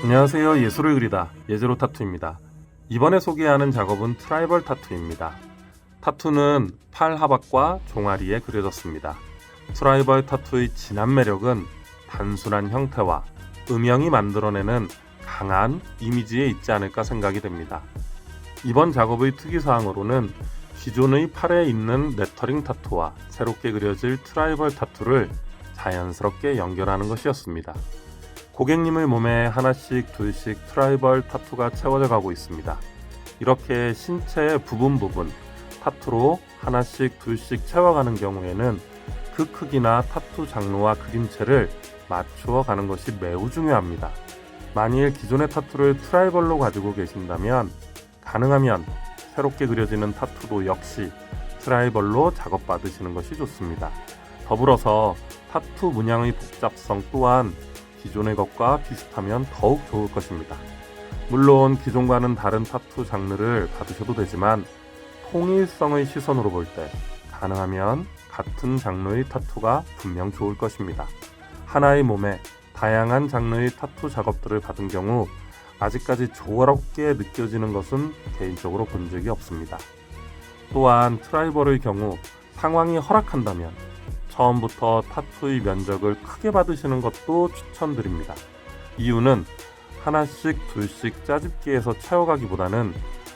안녕하세요. 예술을 그리다 예제로 타투입니다. 이번에 소개하는 작업은 트라이벌 타투입니다. 타투는 팔 하박과 종아리에 그려졌습니다. 트라이벌 타투의 진한 매력은 단순한 형태와 음영이 만들어내는 강한 이미지에 있지 않을까 생각이 됩니다. 이번 작업의 특이사항으로는 기존의 팔에 있는 레터링 타투와 새롭게 그려질 트라이벌 타투를 자연스럽게 연결하는 것이었습니다. 고객님의 몸에 하나씩 둘씩 트라이벌 타투가 채워져 가고 있습니다. 이렇게 신체의 부분 타투로 하나씩 둘씩 채워가는 경우에는 그 크기나 타투 장르와 그림체를 맞추어 가는 것이 매우 중요합니다. 만일 기존의 타투를 트라이벌로 가지고 계신다면 가능하면 새롭게 그려지는 타투도 역시 트라이벌로 작업받으시는 것이 좋습니다. 더불어서 타투 문양의 복잡성 또한 기존의 것과 비슷하면 더욱 좋을 것입니다. 물론 기존과는 다른 타투 장르를 받으셔도 되지만 통일성의 시선으로 볼 때 가능하면 같은 장르의 타투가 분명 좋을 것입니다. 하나의 몸에 다양한 장르의 타투 작업들을 받은 경우 아직까지 조화롭게 느껴지는 것은 개인적으로 본 적이 없습니다. 또한 트라이벌의 경우 상황이 허락한다면 처음부터 타투의 면적을 크게 받으시는 것도 추천드립니다. 이유는 하나씩 둘씩 짜집기해서 채워가기보다는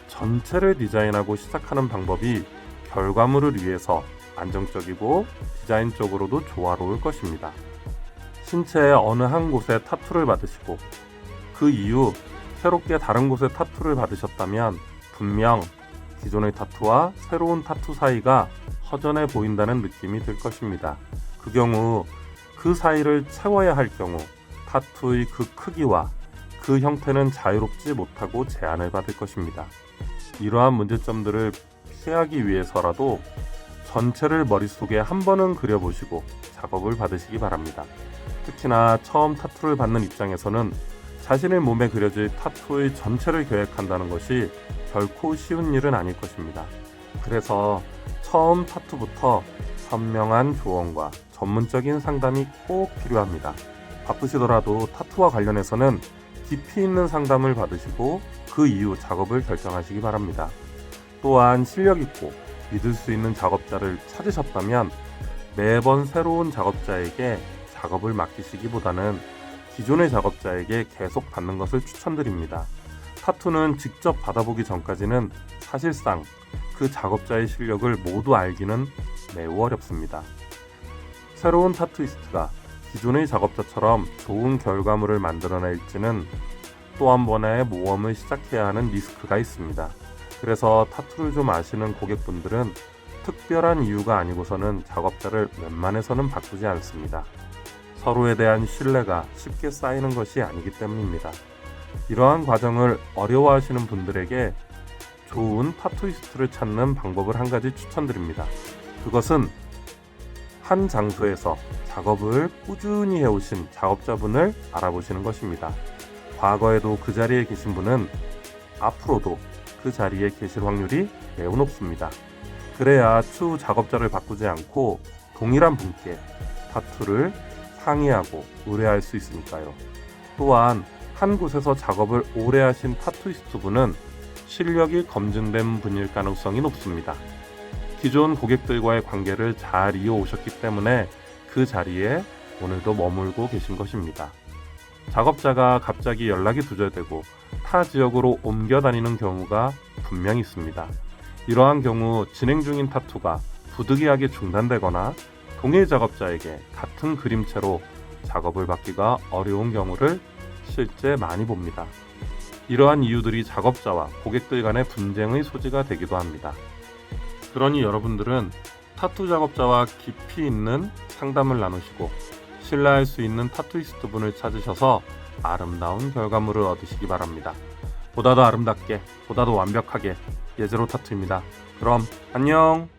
전체를 디자인하고 시작하는 방법이 결과물을 위해서 안정적이고 디자인적으로도 조화로울 것입니다. 신체의 어느 한 곳에 타투를 받으시고 그 이후 새롭게 다른 곳에 타투를 받으셨다면 분명 기존의 타투와 새로운 타투 사이가 허전해 보인다는 느낌이 들 것입니다. 그 경우 그 사이를 채워야 할 경우 타투의 그 크기와 그 형태는 자유롭지 못하고 제한을 받을 것입니다. 이러한 문제점들을 피하기 위해서라도 전체를 머릿속에 한 번은 그려보시고 작업을 받으시기 바랍니다. 특히나 처음 타투를 받는 입장에서는 자신의 몸에 그려질 타투의 전체를 계획한다는 것이 결코 쉬운 일은 아닐 것입니다. 그래서 처음 타투부터 선명한 조언과 전문적인 상담이 꼭 필요합니다. 바쁘시더라도 타투와 관련해서는 깊이 있는 상담을 받으시고 그 이후 작업을 결정하시기 바랍니다. 또한 실력 있고 믿을 수 있는 작업자를 찾으셨다면 매번 새로운 작업자에게 작업을 맡기시기보다는 기존의 작업자에게 계속 받는 것을 추천드립니다. 타투는 직접 받아보기 전까지는 사실상 그 작업자의 실력을 모두 알기는 매우 어렵습니다. 새로운 타투이스트가 기존의 작업자처럼 좋은 결과물을 만들어낼지는 또 한 번의 모험을 시작해야 하는 리스크가 있습니다. 그래서 타투를 좀 아시는 고객분들은 특별한 이유가 아니고서는 작업자를 웬만해서는 바꾸지 않습니다. 서로에 대한 신뢰가 쉽게 쌓이는 것이 아니기 때문입니다. 이러한 과정을 어려워하시는 분들에게 좋은 타투이스트를 찾는 방법을 한 가지 추천드립니다. 그것은 한 장소에서 작업을 꾸준히 해오신 작업자분을 알아보시는 것입니다. 과거에도 그 자리에 계신 분은 앞으로도 그 자리에 계실 확률이 매우 높습니다. 그래야 추후 작업자를 바꾸지 않고 동일한 분께 타투를 상의하고 의뢰할 수 있으니까요. 또한 한 곳에서 작업을 오래 하신 타투이스트 분은 실력이 검증된 분일 가능성이 높습니다. 기존 고객들과의 관계를 잘 이어오셨기 때문에 그 자리에 오늘도 머물고 계신 것입니다. 작업자가 갑자기 연락이 두절되고 타 지역으로 옮겨 다니는 경우가 분명히 있습니다. 이러한 경우 진행 중인 타투가 부득이하게 중단되거나 동일 작업자에게 같은 그림체로 작업을 받기가 어려운 경우를 실제 많이 봅니다. 이러한 이유들이 작업자와 고객들 간의 분쟁의 소지가 되기도 합니다. 그러니 여러분들은 타투 작업자와 깊이 있는 상담을 나누시고 신뢰할 수 있는 타투이스트 분을 찾으셔서 아름다운 결과물을 얻으시기 바랍니다. 보다 더 아름답게, 보다 더 완벽하게 예제로 타투입니다. 그럼 안녕!